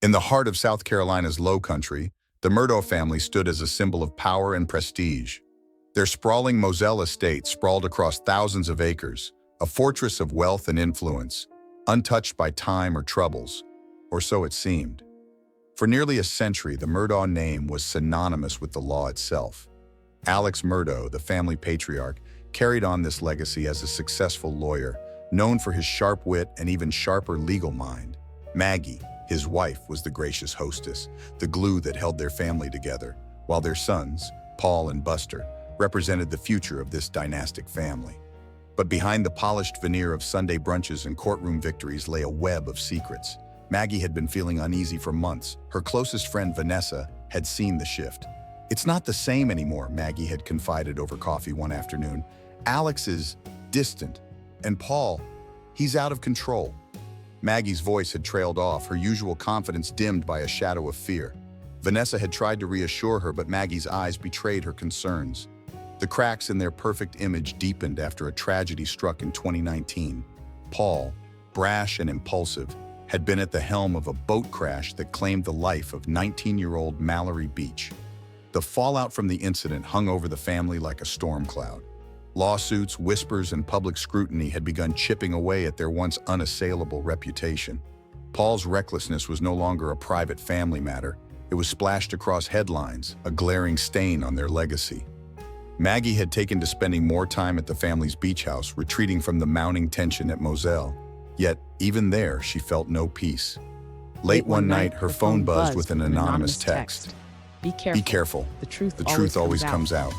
In the heart of South Carolina's Low Country, the Murdaugh family stood as a symbol of power and prestige. Their sprawling Moselle estate sprawled across thousands of acres, a fortress of wealth and influence, untouched by time or troubles, or so it seemed. For nearly a century, the Murdaugh name was synonymous with the law itself. Alex Murdaugh, the family patriarch, carried on this legacy as a successful lawyer, known for his sharp wit and even sharper legal mind. Maggie, his wife, was the gracious hostess, the glue that held their family together, while their sons, Paul and Buster, represented the future of this dynastic family. But behind the polished veneer of Sunday brunches and courtroom victories lay a web of secrets. Maggie had been feeling uneasy for months. Her closest friend, Vanessa, had seen the shift. "It's not the same anymore," Maggie had confided over coffee one afternoon. "Alex is distant, and Paul, he's out of control." Maggie's voice had trailed off, her usual confidence dimmed by a shadow of fear. Vanessa had tried to reassure her, but Maggie's eyes betrayed her concerns. The cracks in their perfect image deepened after a tragedy struck in 2019. Paul, brash and impulsive, had been at the helm of a boat crash that claimed the life of 19-year-old Mallory Beach. The fallout from the incident hung over the family like a storm cloud. Lawsuits, whispers, and public scrutiny had begun chipping away at their once unassailable reputation. Paul's recklessness was no longer a private family matter. It was splashed across headlines, a glaring stain on their legacy. Maggie had taken to spending more time at the family's beach house, retreating from the mounting tension at Moselle. Yet, even there, she felt no peace. Late one night, her phone buzzed with an anonymous text. Be careful. The truth always comes out.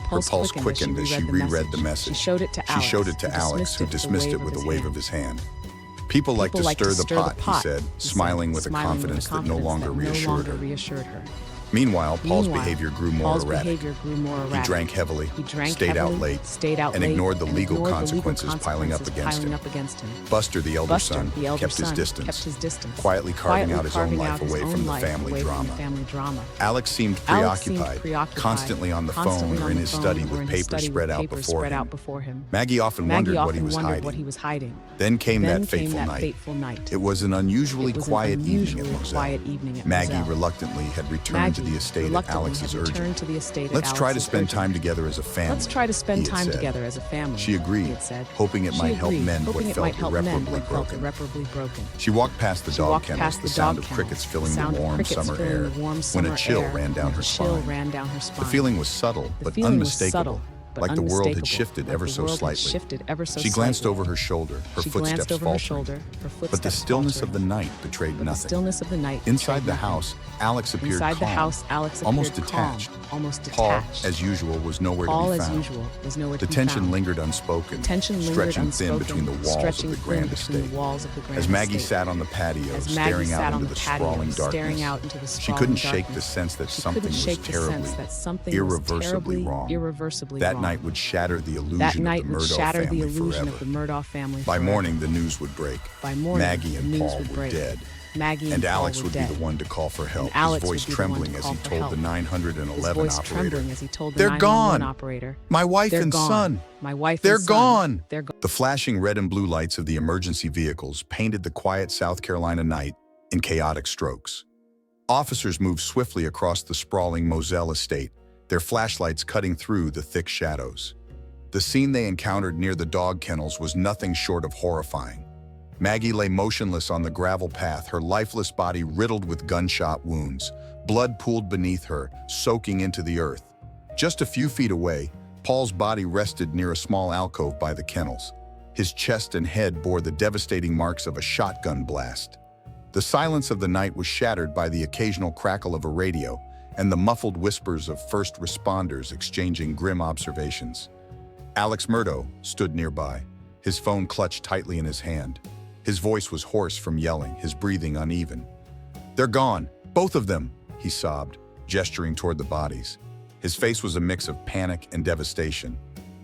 Her pulse quickened as she reread the message. She showed it to Alex, who dismissed it with a wave of his hand. "People like to stir the pot," he said, smiling with a confidence that no longer reassured her. Meanwhile, Paul's behavior grew more erratic. He drank heavily, stayed out late, and ignored the legal consequences piling up against him. Buster, the elder son, kept his distance, quietly carving out his own life away from the family drama. Alex seemed preoccupied, constantly on the phone or in his study with papers spread out before him. Maggie often wondered what he was hiding. Then came that fateful night. It was an unusually quiet evening at Moselle. Maggie reluctantly had returned to the estate at Alex's urging. "Let's try to spend time together as a family," he had said. She agreed, hoping it might help mend what felt irreparably broken. She walked past the dog kennels, the sound of crickets filling the warm summer air, when a chill ran down her spine. The feeling was subtle, but unmistakable, like the world had shifted ever so slightly. She glanced over her shoulder, her footsteps faltering. But the stillness of the night betrayed nothing. Inside the house, Alex appeared calm, almost detached. Paul, as usual, was nowhere to be found. The tension lingered unspoken, stretching thin between the walls of the grand estate. As Maggie sat on the patio, staring out into the sprawling darkness, she couldn't shake the sense that something was terribly, irreversibly wrong. That night would shatter the illusion of the Murdaugh family forever. By morning, the news would break. Maggie and Paul were dead. And Alex would be the one to call for help, his voice trembling as he told the 911 operator, "They're gone! My wife and son! They're gone!" The flashing red and blue lights of the emergency vehicles painted the quiet South Carolina night in chaotic strokes. Officers moved swiftly across the sprawling Moselle estate, their flashlights cutting through the thick shadows. The scene they encountered near the dog kennels was nothing short of horrifying. Maggie lay motionless on the gravel path, her lifeless body riddled with gunshot wounds. Blood pooled beneath her, soaking into the earth. Just a few feet away, Paul's body rested near a small alcove by the kennels. His chest and head bore the devastating marks of a shotgun blast. The silence of the night was shattered by the occasional crackle of a radio and the muffled whispers of first responders exchanging grim observations. Alex Murdaugh stood nearby, his phone clutched tightly in his hand. His voice was hoarse from yelling, his breathing uneven. "They're gone, both of them," he sobbed, gesturing toward the bodies. His face was a mix of panic and devastation.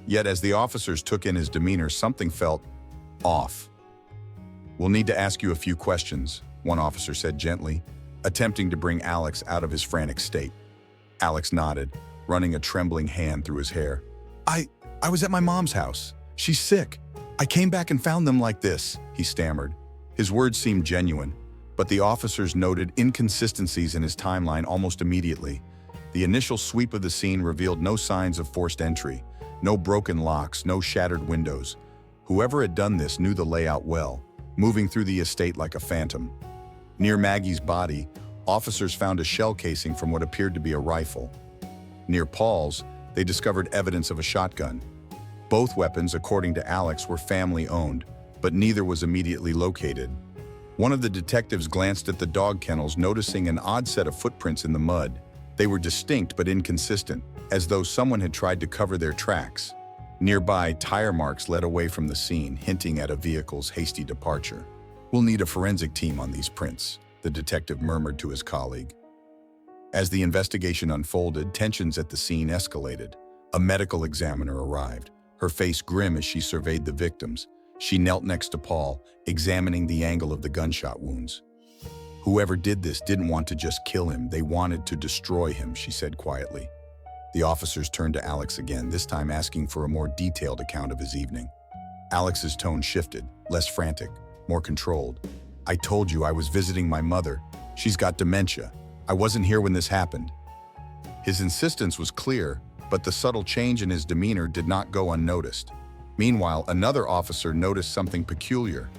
Yet as the officers took in his demeanor, something felt off. "We'll need to ask you a few questions," one officer said gently, attempting to bring Alex out of his frantic state. Alex nodded, running a trembling hand through his hair. I was at my mom's house. She's sick. I came back and found them like this," he stammered. His words seemed genuine, But the officers noted inconsistencies in his timeline almost immediately. The initial sweep of the scene revealed no signs of forced entry, no broken locks, no shattered windows. Whoever had done this knew the layout well, moving through the estate like a phantom. Near Maggie's body, officers found a shell casing from what appeared to be a rifle. Near Paul's, they discovered evidence of a shotgun. Both weapons, according to Alex, were family-owned, but neither was immediately located. One of the detectives glanced at the dog kennels, noticing an odd set of footprints in the mud. They were distinct but inconsistent, as though someone had tried to cover their tracks. Nearby, tire marks led away from the scene, hinting at a vehicle's hasty departure. "We'll need a forensic team on these prints," the detective murmured to his colleague. As the investigation unfolded, tensions at the scene escalated. A medical examiner arrived, her face grim as she surveyed the victims. She knelt next to Paul, examining the angle of the gunshot wounds. "Whoever did this didn't want to just kill him, they wanted to destroy him," she said quietly. The officers turned to Alex again, this time asking for a more detailed account of his evening. Alex's tone shifted, less frantic, more controlled. "I told you I was visiting my mother. She's got dementia. I wasn't here when this happened." His insistence was clear, but the subtle change in his demeanor did not go unnoticed. Meanwhile, another officer noticed something peculiar.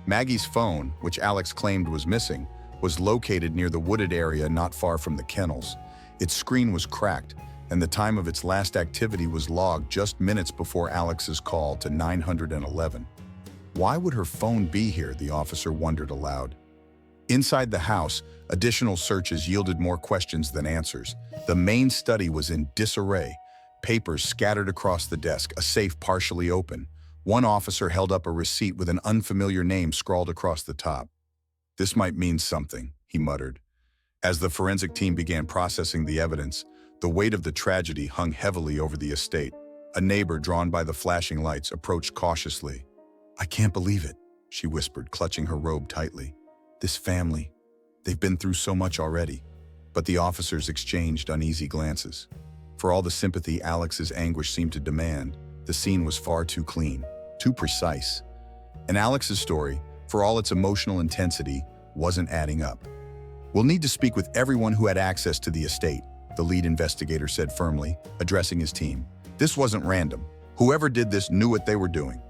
Maggie's phone, which Alex claimed was missing, was located near the wooded area not far from the kennels. Its screen was cracked, and the time of its last activity was logged just minutes before Alex's call to 911. Why would her phone be here, the officer wondered aloud. Inside the house, additional searches yielded more questions than answers. The main study was in disarray. Papers scattered across the desk, a safe partially open. One officer held up a receipt with an unfamiliar name scrawled across the top. "This might mean something," he muttered. As the forensic team began processing the evidence, the weight of the tragedy hung heavily over the estate. A neighbor, drawn by the flashing lights, approached cautiously. "I can't believe it," she whispered, clutching her robe tightly. "This family, they've been through so much already." But the officers exchanged uneasy glances. For all the sympathy Alex's anguish seemed to demand, the scene was far too clean, too precise. And Alex's story, for all its emotional intensity, wasn't adding up. "We'll need to speak with everyone who had access to the estate," the lead investigator said firmly, addressing his team. "This wasn't random. Whoever did this knew what they were doing."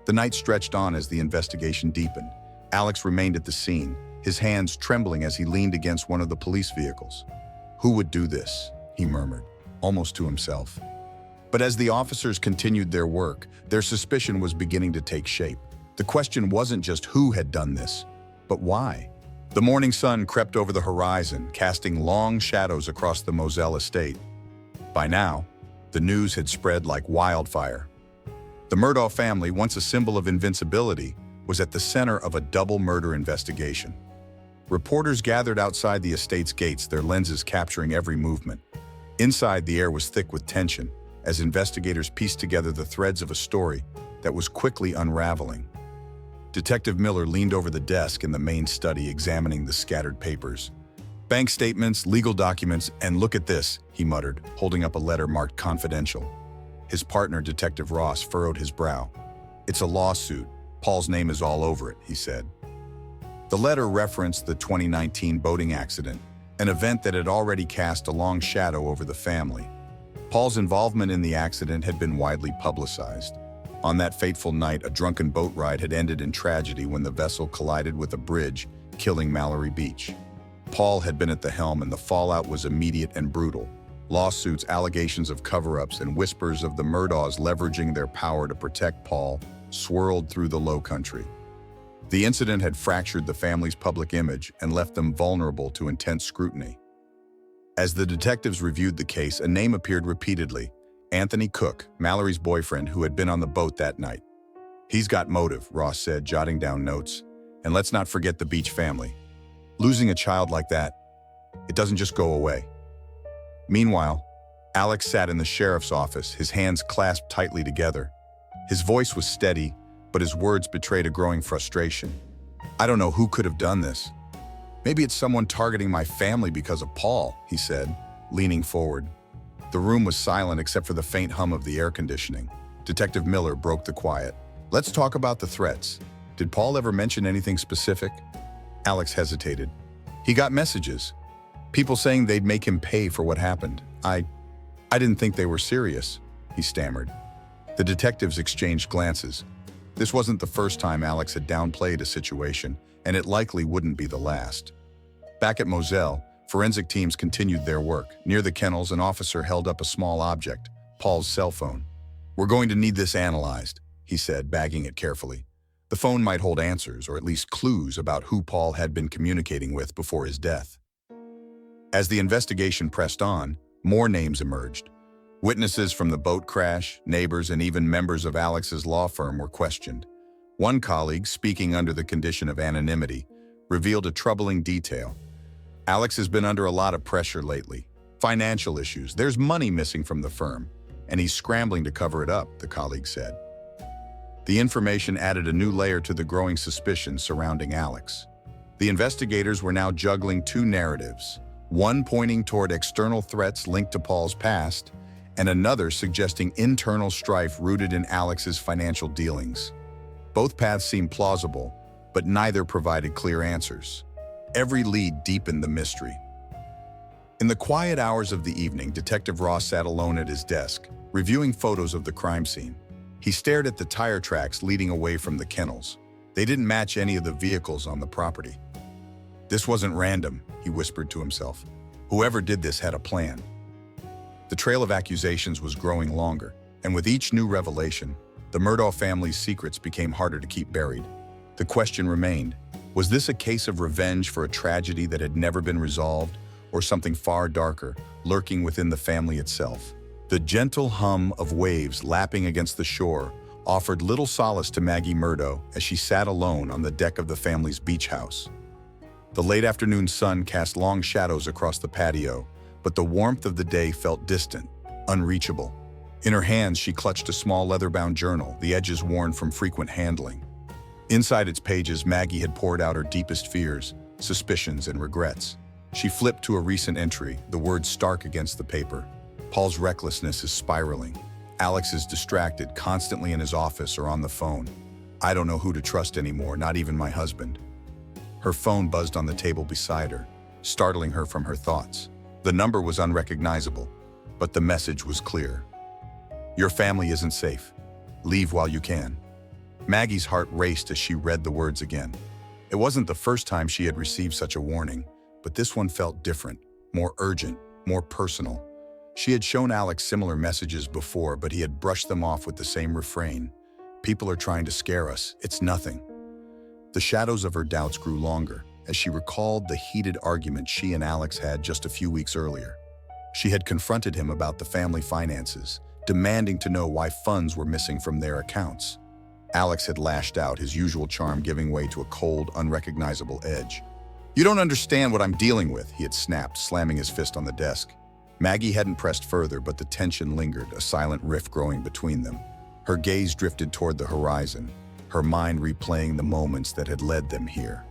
The night stretched on as the investigation deepened. Alex remained at the scene, his hands trembling as he leaned against one of the police vehicles. "Who would do this?" he murmured, almost to himself. But as the officers continued their work, their suspicion was beginning to take shape. The question wasn't just who had done this, but why. The morning sun crept over the horizon, casting long shadows across the Moselle estate. By now, the news had spread like wildfire. The Murdaugh family, once a symbol of invincibility, was at the center of a double murder investigation. Reporters gathered outside the estate's gates, their lenses capturing every movement. Inside, the air was thick with tension, as investigators pieced together the threads of a story that was quickly unraveling. Detective Miller leaned over the desk in the main study, examining the scattered papers. "Bank statements, legal documents, and look at this," he muttered, holding up a letter marked confidential. His partner, Detective Ross, furrowed his brow. "It's a lawsuit. Paul's name is all over it," he said. The letter referenced the 2019 boating accident, an event that had already cast a long shadow over the family. Paul's involvement in the accident had been widely publicized. On that fateful night, a drunken boat ride had ended in tragedy when the vessel collided with a bridge, killing Mallory Beach. Paul had been at the helm, and the fallout was immediate and brutal. Lawsuits, allegations of cover-ups, and whispers of the Murdaughs leveraging their power to protect Paul swirled through the Low Country. The incident had fractured the family's public image and left them vulnerable to intense scrutiny. As the detectives reviewed the case, a name appeared repeatedly: Anthony Cook, Mallory's boyfriend who had been on the boat that night. "He's got motive," Ross said, jotting down notes. "And let's not forget the Beach family. Losing a child like that, it doesn't just go away." Meanwhile, Alex sat in the sheriff's office, his hands clasped tightly together. His voice was steady, but his words betrayed a growing frustration. "I don't know who could have done this. Maybe it's someone targeting my family because of Paul," he said, leaning forward. The room was silent except for the faint hum of the air conditioning. Detective Miller broke the quiet. "Let's talk about the threats. Did Paul ever mention anything specific?" Alex hesitated. He got messages. People saying they'd make him pay for what happened. I didn't think they were serious, he stammered. The detectives exchanged glances. This wasn't the first time Alex had downplayed a situation, and it likely wouldn't be the last. Back at Moselle, forensic teams continued their work. Near the kennels, an officer held up a small object, Paul's cell phone. "We're going to need this analyzed," he said, bagging it carefully. The phone might hold answers, or at least clues about who Paul had been communicating with before his death. As the investigation pressed on, more names emerged. Witnesses from the boat crash, neighbors, and even members of Alex's law firm were questioned. One colleague, speaking under the condition of anonymity, revealed a troubling detail. "Alex has been under a lot of pressure lately. Financial issues. There's money missing from the firm, and he's scrambling to cover it up," the colleague said. The information added a new layer to the growing suspicion surrounding Alex. The investigators were now juggling two narratives, one pointing toward external threats linked to Paul's past, and another suggesting internal strife rooted in Alex's financial dealings. Both paths seemed plausible, but neither provided clear answers. Every lead deepened the mystery. In the quiet hours of the evening, Detective Ross sat alone at his desk, reviewing photos of the crime scene. He stared at the tire tracks leading away from the kennels. They didn't match any of the vehicles on the property. "This wasn't random," he whispered to himself. "Whoever did this had a plan." The trail of accusations was growing longer, and with each new revelation, the Murdaugh family's secrets became harder to keep buried. The question remained, was this a case of revenge for a tragedy that had never been resolved, or something far darker, lurking within the family itself? The gentle hum of waves lapping against the shore offered little solace to Maggie Murdaugh as she sat alone on the deck of the family's beach house. The late afternoon sun cast long shadows across the patio, but the warmth of the day felt distant, unreachable. In her hands, she clutched a small leather-bound journal, the edges worn from frequent handling. Inside its pages, Maggie had poured out her deepest fears, suspicions, and regrets. She flipped to a recent entry, the words stark against the paper. "Paul's recklessness is spiraling. Alex is distracted, constantly in his office or on the phone. I don't know who to trust anymore, not even my husband." Her phone buzzed on the table beside her, startling her from her thoughts. The number was unrecognizable, but the message was clear. "Your family isn't safe. Leave while you can." Maggie's heart raced as she read the words again. It wasn't the first time she had received such a warning, but this one felt different, more urgent, more personal. She had shown Alex similar messages before, but he had brushed them off with the same refrain. "People are trying to scare us. It's nothing." The shadows of her doubts grew longer as she recalled the heated argument she and Alex had just a few weeks earlier. She had confronted him about the family finances, demanding to know why funds were missing from their accounts. Alex had lashed out, his usual charm giving way to a cold, unrecognizable edge. "You don't understand what I'm dealing with," he had snapped, slamming his fist on the desk. Maggie hadn't pressed further, but the tension lingered, a silent rift growing between them. Her gaze drifted toward the horizon, her mind replaying the moments that had led them here.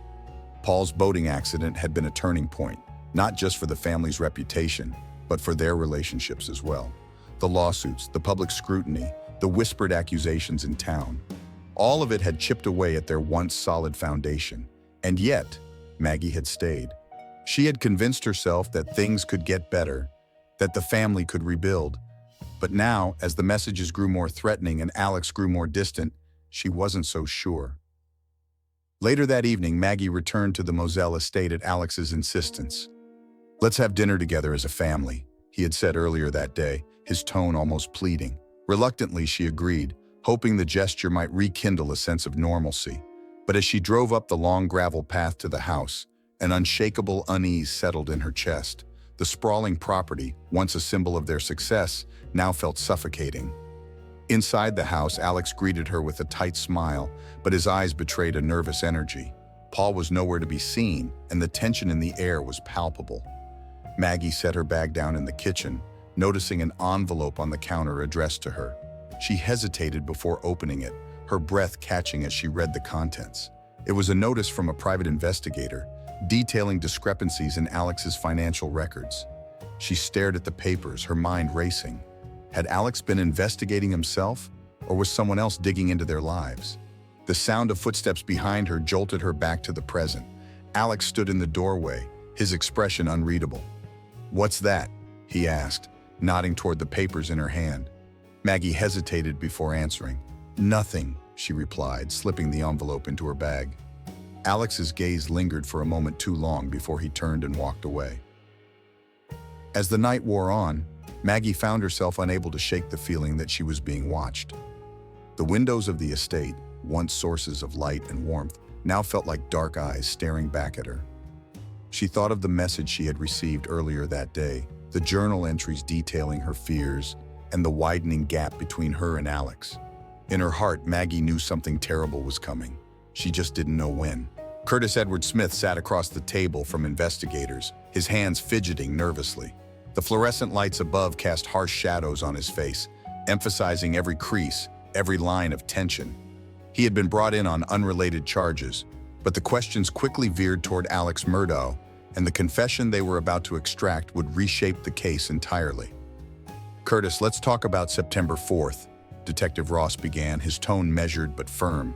Paul's boating accident had been a turning point, not just for the family's reputation, but for their relationships as well. The lawsuits, the public scrutiny, the whispered accusations in town. All of it had chipped away at their once solid foundation. And yet, Maggie had stayed. She had convinced herself that things could get better, that the family could rebuild. But now, as the messages grew more threatening and Alex grew more distant, she wasn't so sure. Later that evening, Maggie returned to the Moselle estate at Alex's insistence. "Let's have dinner together as a family," he had said earlier that day, his tone almost pleading. Reluctantly, she agreed, hoping the gesture might rekindle a sense of normalcy. But as she drove up the long gravel path to the house, an unshakable unease settled in her chest. The sprawling property, once a symbol of their success, now felt suffocating. Inside the house, Alex greeted her with a tight smile, but his eyes betrayed a nervous energy. Paul was nowhere to be seen, and the tension in the air was palpable. Maggie set her bag down in the kitchen, noticing an envelope on the counter addressed to her. She hesitated before opening it, her breath catching as she read the contents. It was a notice from a private investigator, detailing discrepancies in Alex's financial records. She stared at the papers, her mind racing. Had Alex been investigating himself, or was someone else digging into their lives? The sound of footsteps behind her jolted her back to the present. Alex stood in the doorway, his expression unreadable. "What's that?" he asked, nodding toward the papers in her hand. Maggie hesitated before answering. "Nothing," she replied, slipping the envelope into her bag. Alex's gaze lingered for a moment too long before he turned and walked away. As the night wore on, Maggie found herself unable to shake the feeling that she was being watched. The windows of the estate, once sources of light and warmth, now felt like dark eyes staring back at her. She thought of the message she had received earlier that day, the journal entries detailing her fears, and the widening gap between her and Alex. In her heart, Maggie knew something terrible was coming. She just didn't know when. Curtis Edward Smith sat across the table from investigators, his hands fidgeting nervously. The fluorescent lights above cast harsh shadows on his face, emphasizing every crease, every line of tension. He had been brought in on unrelated charges, but the questions quickly veered toward Alex Murdaugh, and the confession they were about to extract would reshape the case entirely. "Curtis, let's talk about September 4th, Detective Ross began, his tone measured but firm.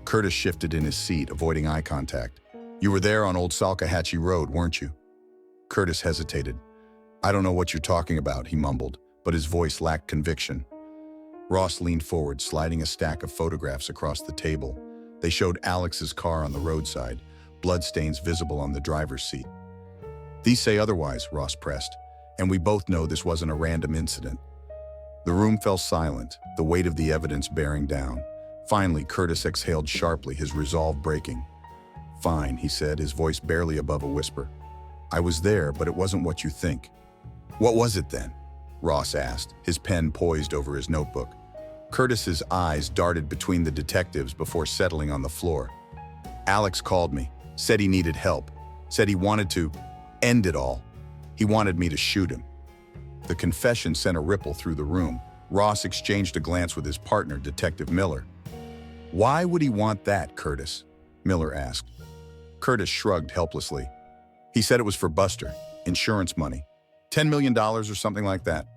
Curtis shifted in his seat, avoiding eye contact. "You were there on Old Salkehatchie Road, weren't you?" Curtis hesitated. "I don't know what you're talking about," he mumbled, but his voice lacked conviction. Ross leaned forward, sliding a stack of photographs across the table. They showed Alex's car on the roadside, bloodstains visible on the driver's seat. "These say otherwise," Ross pressed, "and we both know this wasn't a random incident." The room fell silent, the weight of the evidence bearing down. Finally, Curtis exhaled sharply, his resolve breaking. "Fine," he said, his voice barely above a whisper. "I was there, but it wasn't what you think." "What was it then?" Ross asked, his pen poised over his notebook. Curtis's eyes darted between the detectives before settling on the floor. "Alex called me, said he needed help, said he wanted to end it all. He wanted me to shoot him." The confession sent a ripple through the room. Ross exchanged a glance with his partner, Detective Miller. "Why would he want that, Curtis?" Miller asked. Curtis shrugged helplessly. "He said it was for Buster, insurance money. $10 million or something like that."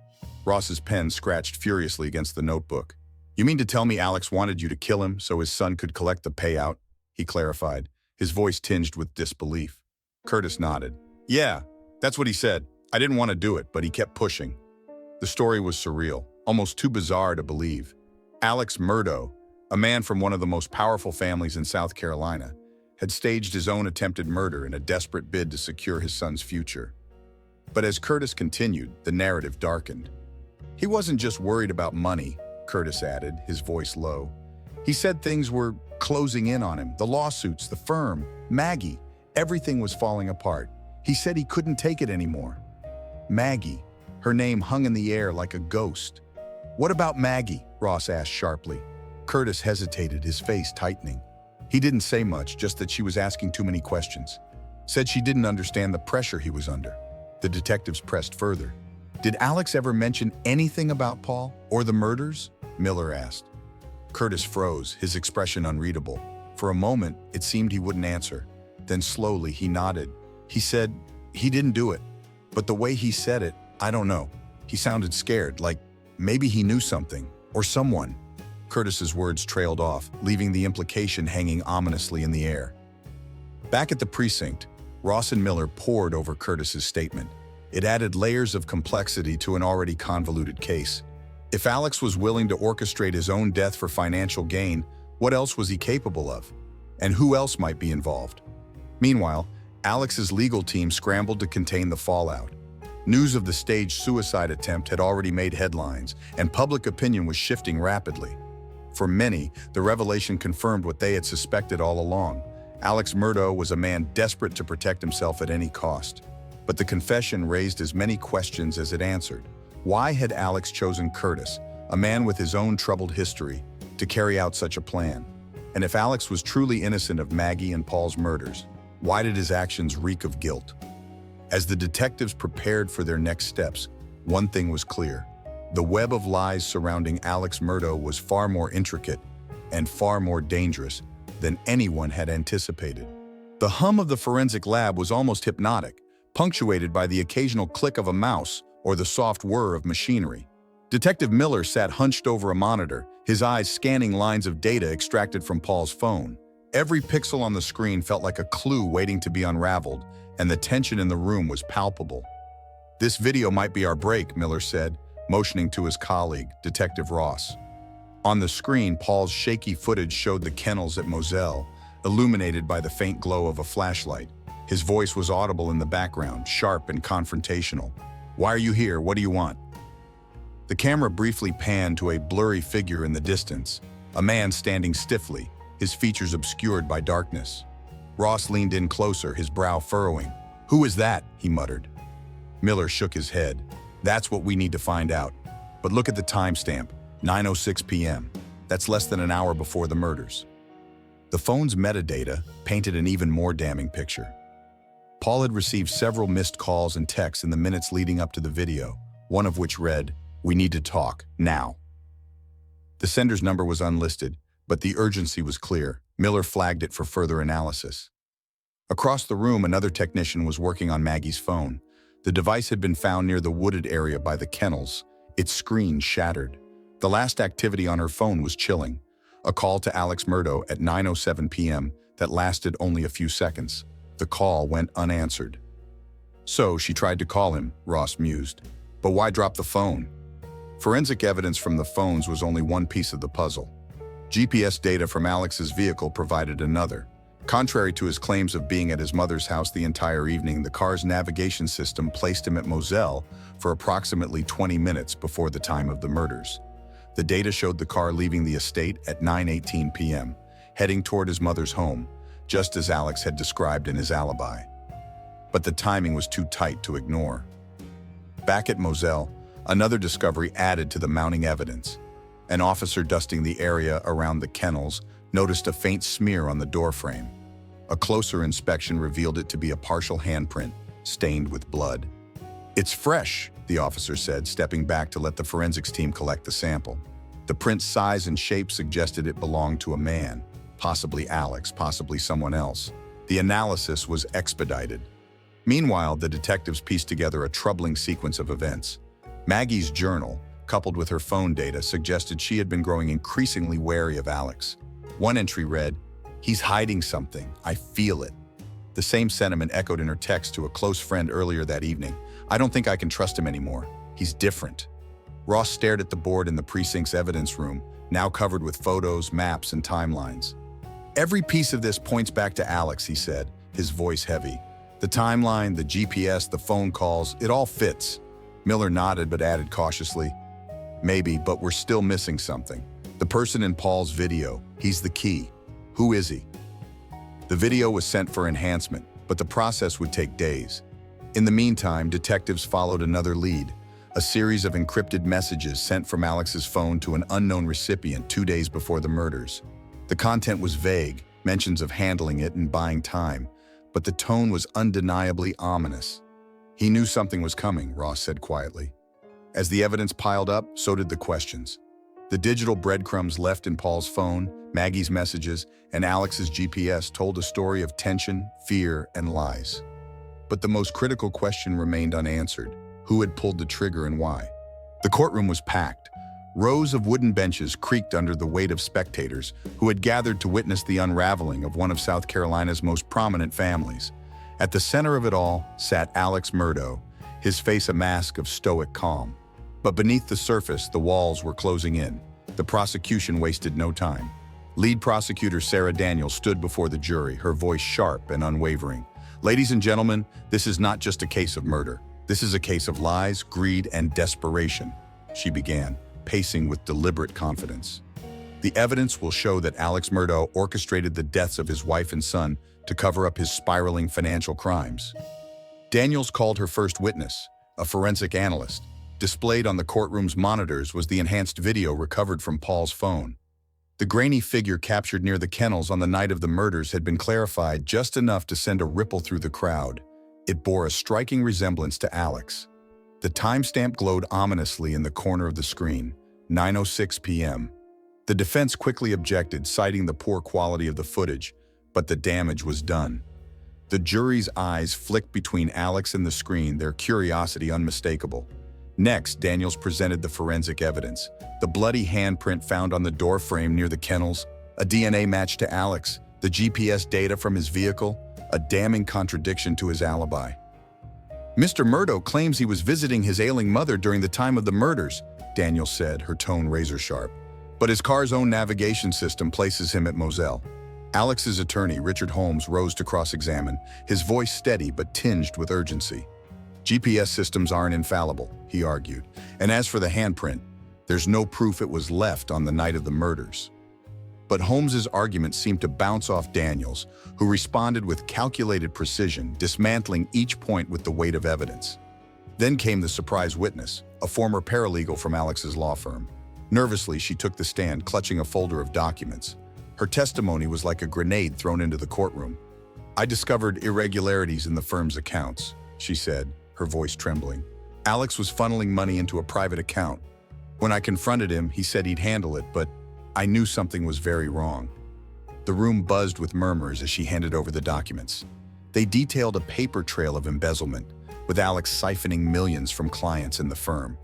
Ross's pen scratched furiously against the notebook. "You mean to tell me Alex wanted you to kill him so his son could collect the payout?" he clarified, his voice tinged with disbelief. Curtis nodded. "Yeah, that's what he said. I didn't want to do it, but he kept pushing." The story was surreal, almost too bizarre to believe. Alex Murdaugh, a man from one of the most powerful families in South Carolina, had staged his own attempted murder in a desperate bid to secure his son's future. But as Curtis continued, the narrative darkened. "He wasn't just worried about money," Curtis added, his voice low. "He said things were closing in on him, the lawsuits, the firm, Maggie. Everything was falling apart. He said he couldn't take it anymore." Maggie. Her name hung in the air like a ghost. "What about Maggie?" Ross asked sharply. Curtis hesitated, his face tightening. He didn't say much, just that she was asking too many questions. Said she didn't understand the pressure he was under. The detectives pressed further. "Did Alex ever mention anything about Paul or the murders?" Miller asked. Curtis froze, his expression unreadable. For a moment, it seemed he wouldn't answer. Then slowly, he nodded. He said he didn't do it. But the way he said it, I don't know. He sounded scared, like maybe he knew something, or someone. Curtis's words trailed off, leaving the implication hanging ominously in the air. Back at the precinct, Ross and Miller pored over Curtis's statement. It added layers of complexity to an already convoluted case. If Alex was willing to orchestrate his own death for financial gain, what else was he capable of? And who else might be involved? Meanwhile, Alex's legal team scrambled to contain the fallout. News of the staged suicide attempt had already made headlines, and public opinion was shifting rapidly. For many, the revelation confirmed what they had suspected all along. Alex Murdaugh was a man desperate to protect himself at any cost. But the confession raised as many questions as it answered. Why had Alex chosen Curtis, a man with his own troubled history, to carry out such a plan? And if Alex was truly innocent of Maggie and Paul's murders, why did his actions reek of guilt? As the detectives prepared for their next steps, one thing was clear. The web of lies surrounding Alex Murdaugh was far more intricate and far more dangerous than anyone had anticipated. The hum of the forensic lab was almost hypnotic, punctuated by the occasional click of a mouse or the soft whir of machinery. Detective Miller sat hunched over a monitor, his eyes scanning lines of data extracted from Paul's phone. Every pixel on the screen felt like a clue waiting to be unraveled, and the tension in the room was palpable. "This video might be our break," Miller said, motioning to his colleague, Detective Ross. On the screen, Paul's shaky footage showed the kennels at Moselle, illuminated by the faint glow of a flashlight. His voice was audible in the background, sharp and confrontational. "Why are you here? What do you want?" The camera briefly panned to a blurry figure in the distance, a man standing stiffly, his features obscured by darkness. Ross leaned in closer, his brow furrowing. "Who is that?" he muttered. Miller shook his head. "That's what we need to find out. But look at the timestamp, 9:06 p.m. That's less than an hour before the murders." The phone's metadata painted an even more damning picture. Paul had received several missed calls and texts in the minutes leading up to the video, one of which read, "We need to talk, now." The sender's number was unlisted, but the urgency was clear. Miller flagged it for further analysis. Across the room, another technician was working on Maggie's phone. The device had been found near the wooded area by the kennels, its screen shattered. The last activity on her phone was chilling, a call to Alex Murdaugh at 9:07 p.m. that lasted only a few seconds. The call went unanswered. "So she tried to call him," Ross mused. "But why drop the phone?" Forensic evidence from the phones was only one piece of the puzzle. GPS data from Alex's vehicle provided another. Contrary to his claims of being at his mother's house the entire evening, the car's navigation system placed him at Moselle for approximately 20 minutes before the time of the murders. The data showed the car leaving the estate at 9:18 p.m., heading toward his mother's home, just as Alex had described in his alibi. But the timing was too tight to ignore. Back at Moselle, another discovery added to the mounting evidence. An officer dusting the area around the kennels noticed a faint smear on the doorframe. A closer inspection revealed it to be a partial handprint, stained with blood. "It's fresh," the officer said, stepping back to let the forensics team collect the sample. The print's size and shape suggested it belonged to a man, possibly Alex, possibly someone else. The analysis was expedited. Meanwhile, the detectives pieced together a troubling sequence of events. Maggie's journal, coupled with her phone data, suggested she had been growing increasingly wary of Alex. One entry read, "He's hiding something. I feel it." The same sentiment echoed in her text to a close friend earlier that evening. "I don't think I can trust him anymore. He's different." Ross stared at the board in the precinct's evidence room, now covered with photos, maps, and timelines. "Every piece of this points back to Alex," he said, his voice heavy. "The timeline, the GPS, the phone calls, it all fits." Miller nodded but added cautiously, "Maybe, but we're still missing something. The person in Paul's video, he's the key. Who is he?" The video was sent for enhancement, but the process would take days. In the meantime, detectives followed another lead, a series of encrypted messages sent from Alex's phone to an unknown recipient 2 days before the murders. The content was vague, mentions of handling it and buying time, but the tone was undeniably ominous. "He knew something was coming," Ross said quietly. As the evidence piled up, so did the questions. The digital breadcrumbs left in Paul's phone, Maggie's messages, and Alex's GPS told a story of tension, fear, and lies. But the most critical question remained unanswered: who had pulled the trigger and why? The courtroom was packed. Rows of wooden benches creaked under the weight of spectators who had gathered to witness the unraveling of one of South Carolina's most prominent families. At the center of it all sat Alex Murdaugh, his face a mask of stoic calm. But beneath the surface, the walls were closing in. The prosecution wasted no time. Lead prosecutor Sarah Daniels stood before the jury, her voice sharp and unwavering. "Ladies and gentlemen, this is not just a case of murder. This is a case of lies, greed, and desperation," she began, pacing with deliberate confidence. "The evidence will show that Alex Murdaugh orchestrated the deaths of his wife and son to cover up his spiraling financial crimes." Daniels called her first witness, a forensic analyst. Displayed on the courtroom's monitors was the enhanced video recovered from Paul's phone. The grainy figure captured near the kennels on the night of the murders had been clarified just enough to send a ripple through the crowd. It bore a striking resemblance to Alex. The timestamp glowed ominously in the corner of the screen, 9:06 p.m. The defense quickly objected, citing the poor quality of the footage, but the damage was done. The jury's eyes flicked between Alex and the screen, their curiosity unmistakable. Next, Daniels presented the forensic evidence. The bloody handprint found on the doorframe near the kennels, a DNA match to Alex, The GPS data from his vehicle, a damning contradiction to his alibi. Mr. Murdaugh claims he was visiting his ailing mother during the time of the murders, Daniel said, her tone razor-sharp. But his car's own navigation system places him at Moselle. Alex's attorney, Richard Holmes, rose to cross-examine, his voice steady but tinged with urgency. GPS systems aren't infallible, he argued. And as for the handprint, there's no proof it was left on the night of the murders. But Holmes's argument seemed to bounce off Daniel's, who responded with calculated precision, dismantling each point with the weight of evidence. Then came the surprise witness, a former paralegal from Alex's law firm. Nervously, she took the stand, clutching a folder of documents. Her testimony was like a grenade thrown into the courtroom. "I discovered irregularities in the firm's accounts," she said, her voice trembling. "Alex was funneling money into a private account. When I confronted him, he said he'd handle it, but I knew something was very wrong." The room buzzed with murmurs as she handed over the documents. They detailed a paper trail of embezzlement, with Alex siphoning millions from clients in the firm.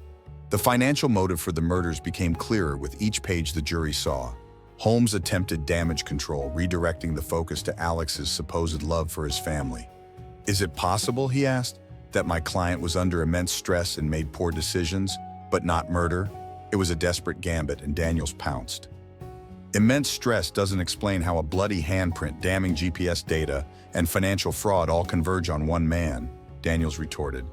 The financial motive for the murders became clearer with each page the jury saw. Holmes attempted damage control, redirecting the focus to Alex's supposed love for his family. "Is it possible," he asked, "that my client was under immense stress and made poor decisions, but not murder?" It was a desperate gambit, and Daniels pounced. "Immense stress doesn't explain how a bloody handprint, damning GPS data, and financial fraud all converge on one man," Daniels retorted.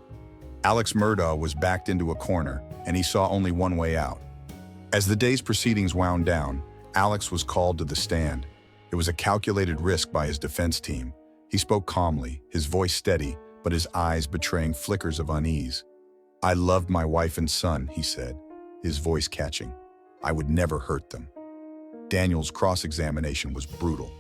Alex Murdaugh was backed into a corner, and he saw only one way out. As the day's proceedings wound down, Alex was called to the stand. It was a calculated risk by his defense team. He spoke calmly, his voice steady, but his eyes betraying flickers of unease. "I loved my wife and son," he said, his voice catching. "I would never hurt them." Daniel's cross-examination was brutal.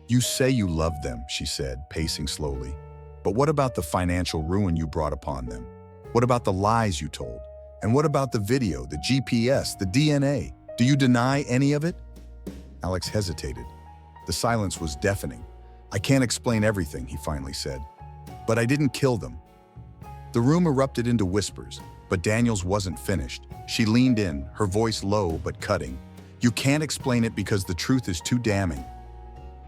"You say you loved them," she said, pacing slowly. "But what about the financial ruin you brought upon them? What about the lies you told? And what about the video, the GPS, the DNA? Do you deny any of it?" Alex hesitated. The silence was deafening. "I can't explain everything," he finally said. "But I didn't kill them." The room erupted into whispers, but Daniels wasn't finished. She leaned in, her voice low but cutting. "You can't explain it because the truth is too damning."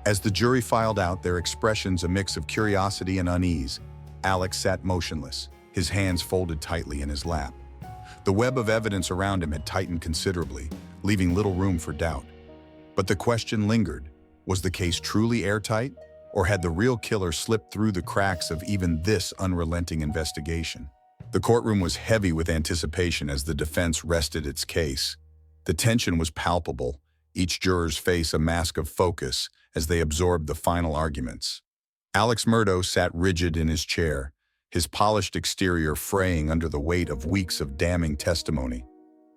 As the jury filed out, their expressions a mix of curiosity and unease, Alex sat motionless, his hands folded tightly in his lap. The web of evidence around him had tightened considerably, leaving little room for doubt. But the question lingered. Was the case truly airtight, or had the real killer slipped through the cracks of even this unrelenting investigation? The courtroom was heavy with anticipation as the defense rested its case. The tension was palpable, each juror's face a mask of focus as they absorbed the final arguments. Alex Murdaugh sat rigid in his chair, his polished exterior fraying under the weight of weeks of damning testimony.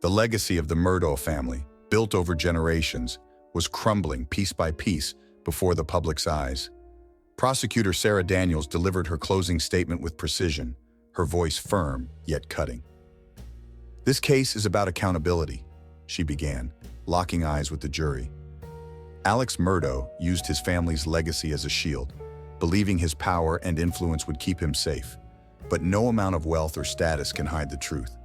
The legacy of the Murdaugh family, built over generations, was crumbling piece by piece before the public's eyes. Prosecutor Sarah Daniels delivered her closing statement with precision, her voice firm yet cutting. "This case is about accountability," she began, locking eyes with the jury. Alex Murdaugh used his family's legacy as a shield, believing his power and influence would keep him safe. But no amount of wealth or status can hide the truth.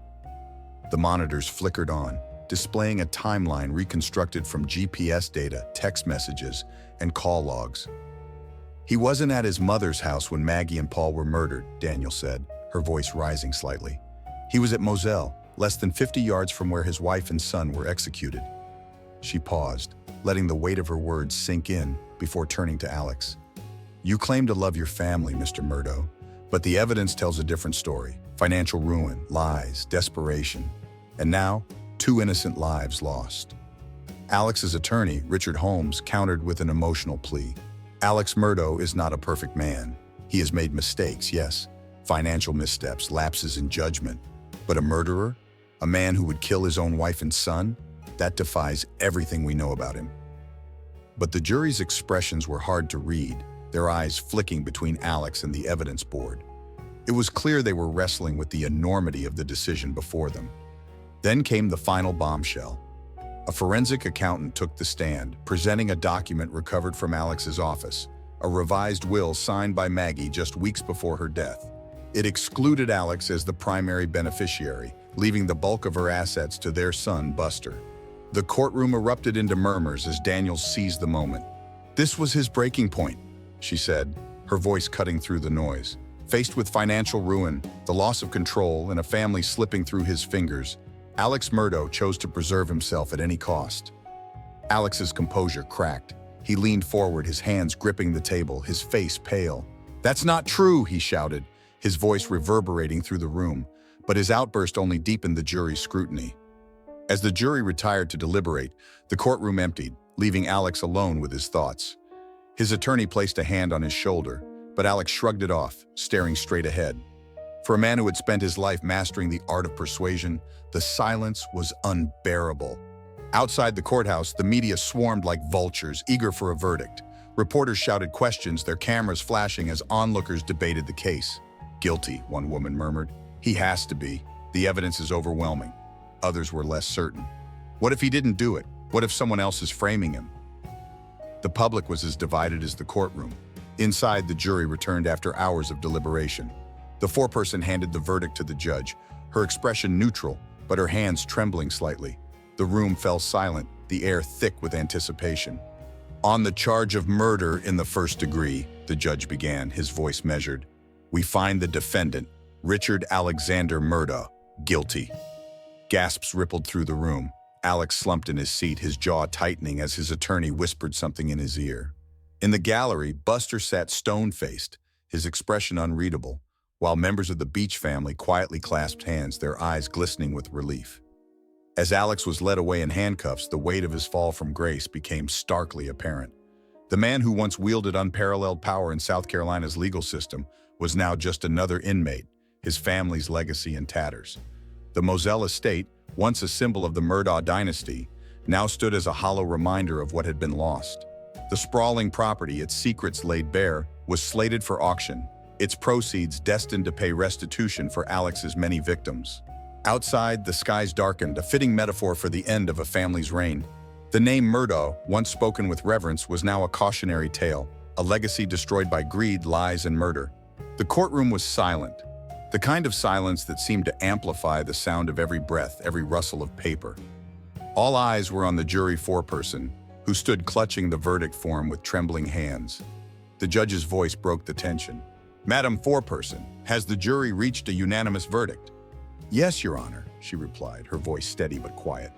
The monitors flickered on, displaying a timeline reconstructed from GPS data, text messages, and call logs. "He wasn't at his mother's house when Maggie and Paul were murdered," Daniel said, her voice rising slightly. "He was at Moselle, less than 50 yards from where his wife and son were executed." She paused, letting the weight of her words sink in before turning to Alex. "You claim to love your family, Mr. Murdaugh, but the evidence tells a different story. Financial ruin, lies, desperation, and now, 2 innocent lives lost." Alex's attorney, Richard Holmes, countered with an emotional plea. "Alex Murdaugh is not a perfect man. He has made mistakes, yes, financial missteps, lapses in judgment. But a murderer? A man who would kill his own wife and son? That defies everything we know about him." But the jury's expressions were hard to read, their eyes flicking between Alex and the evidence board. It was clear they were wrestling with the enormity of the decision before them. Then came the final bombshell. A forensic accountant took the stand, presenting a document recovered from Alex's office, a revised will signed by Maggie just weeks before her death. It excluded Alex as the primary beneficiary, leaving the bulk of her assets to their son, Buster. The courtroom erupted into murmurs as Daniels seized the moment. This was his breaking point, she said, her voice cutting through the noise. Faced with financial ruin, the loss of control, and a family slipping through his fingers, Alex Murdaugh chose to preserve himself at any cost. Alex's composure cracked. He leaned forward, his hands gripping the table, his face pale. "That's not true," he shouted, his voice reverberating through the room, but his outburst only deepened the jury's scrutiny. As the jury retired to deliberate, the courtroom emptied, leaving Alex alone with his thoughts. His attorney placed a hand on his shoulder, but Alex shrugged it off, staring straight ahead. For a man who had spent his life mastering the art of persuasion, the silence was unbearable. Outside the courthouse, the media swarmed like vultures, eager for a verdict. Reporters shouted questions, their cameras flashing as onlookers debated the case. "Guilty," one woman murmured. "He has to be. The evidence is overwhelming." Others were less certain. What if he didn't do it? What if someone else is framing him? The public was as divided as the courtroom. Inside, the jury returned after hours of deliberation. The foreperson handed the verdict to the judge, her expression neutral, but her hands trembling slightly. The room fell silent, the air thick with anticipation. "On the charge of murder in the first degree," the judge began, his voice measured, "we find the defendant, Richard Alexander Murdaugh, guilty." Gasps rippled through the room. Alex slumped in his seat, his jaw tightening as his attorney whispered something in his ear. In the gallery, Buster sat stone-faced, his expression unreadable, while members of the Beach family quietly clasped hands, their eyes glistening with relief. As Alex was led away in handcuffs, the weight of his fall from grace became starkly apparent. The man who once wielded unparalleled power in South Carolina's legal system was now just another inmate, his family's legacy in tatters. The Moselle estate, once a symbol of the Murdaugh dynasty, now stood as a hollow reminder of what had been lost. The sprawling property, its secrets laid bare, was slated for auction, its proceeds destined to pay restitution for Alex's many victims. Outside, the skies darkened, a fitting metaphor for the end of a family's reign. The name Murdaugh, once spoken with reverence, was now a cautionary tale, a legacy destroyed by greed, lies, and murder. The courtroom was silent, the kind of silence that seemed to amplify the sound of every breath, every rustle of paper. All eyes were on the jury foreperson, who stood clutching the verdict form with trembling hands. The judge's voice broke the tension. "Madam Foreperson, has the jury reached a unanimous verdict?" "Yes, Your Honor," she replied, her voice steady but quiet.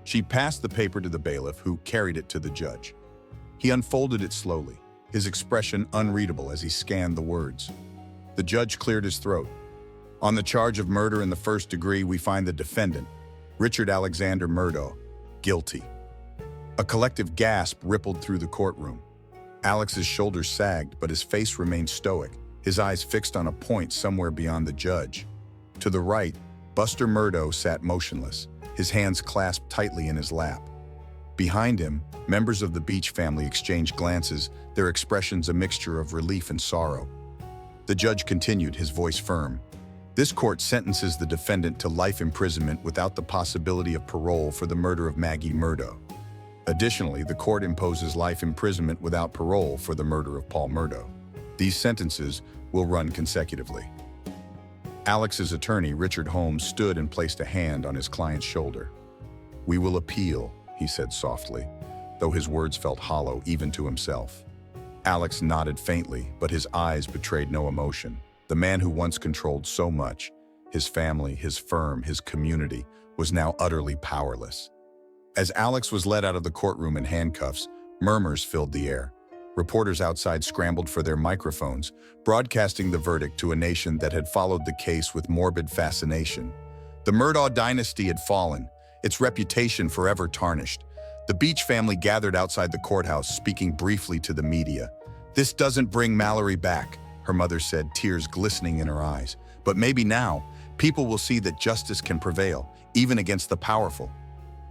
She passed the paper to the bailiff, who carried it to the judge. He unfolded it slowly, his expression unreadable as he scanned the words. The judge cleared his throat. "On the charge of murder in the first degree, we find the defendant, Richard Alexander Murdaugh, guilty." A collective gasp rippled through the courtroom. Alex's shoulders sagged, but his face remained stoic, his eyes fixed on a point somewhere beyond the judge. To the right, Buster Murdaugh sat motionless, his hands clasped tightly in his lap. Behind him, members of the Beach family exchanged glances, their expressions a mixture of relief and sorrow. The judge continued, his voice firm. "This court sentences the defendant to life imprisonment without the possibility of parole for the murder of Maggie Murdaugh. Additionally, the court imposes life imprisonment without parole for the murder of Paul Murdaugh. These sentences will run consecutively." Alex's attorney, Richard Holmes, stood and placed a hand on his client's shoulder. "We will appeal," he said softly, though his words felt hollow even to himself. Alex nodded faintly, but his eyes betrayed no emotion. The man who once controlled so much, his family, his firm, his community, was now utterly powerless. As Alex was led out of the courtroom in handcuffs, murmurs filled the air. Reporters outside scrambled for their microphones, broadcasting the verdict to a nation that had followed the case with morbid fascination. The Murdaugh dynasty had fallen, its reputation forever tarnished. The Beach family gathered outside the courthouse, speaking briefly to the media. "This doesn't bring Mallory back," her mother said, tears glistening in her eyes. "But maybe now, people will see that justice can prevail, even against the powerful."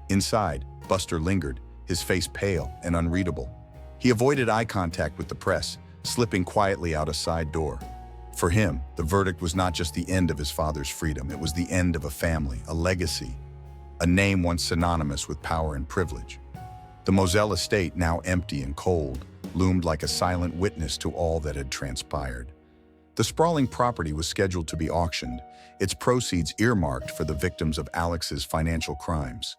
Inside, Buster lingered, his face pale and unreadable. He avoided eye contact with the press, slipping quietly out a side door. For him, the verdict was not just the end of his father's freedom, it was the end of a family, a legacy, a name once synonymous with power and privilege. The Moselle estate, now empty and cold, loomed like a silent witness to all that had transpired. The sprawling property was scheduled to be auctioned, its proceeds earmarked for the victims of Alex's financial crimes.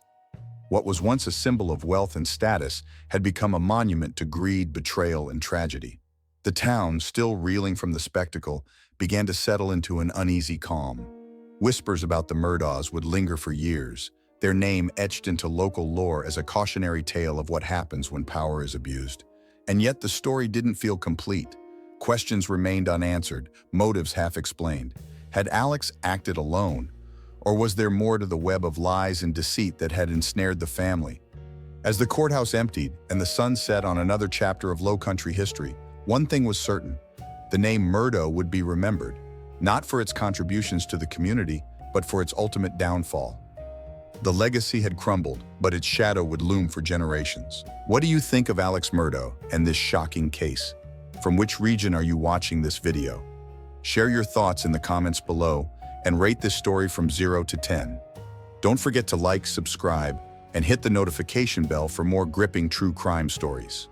What was once a symbol of wealth and status had become a monument to greed, betrayal, and tragedy. The town, still reeling from the spectacle, began to settle into an uneasy calm. Whispers about the Murdaughs would linger for years, their name etched into local lore as a cautionary tale of what happens when power is abused. And yet the story didn't feel complete. Questions remained unanswered, motives half explained. Had Alex acted alone? Or was there more to the web of lies and deceit that had ensnared the family? As the courthouse emptied and the sun set on another chapter of Low-Country history, one thing was certain. The name Murdaugh would be remembered, not for its contributions to the community, but for its ultimate downfall. The legacy had crumbled, but its shadow would loom for generations. What do you think of Alex Murdaugh and this shocking case? From which region are you watching this video? Share your thoughts in the comments below and rate this story from 0 to 10. Don't forget to like, subscribe, and hit the notification bell for more gripping true crime stories.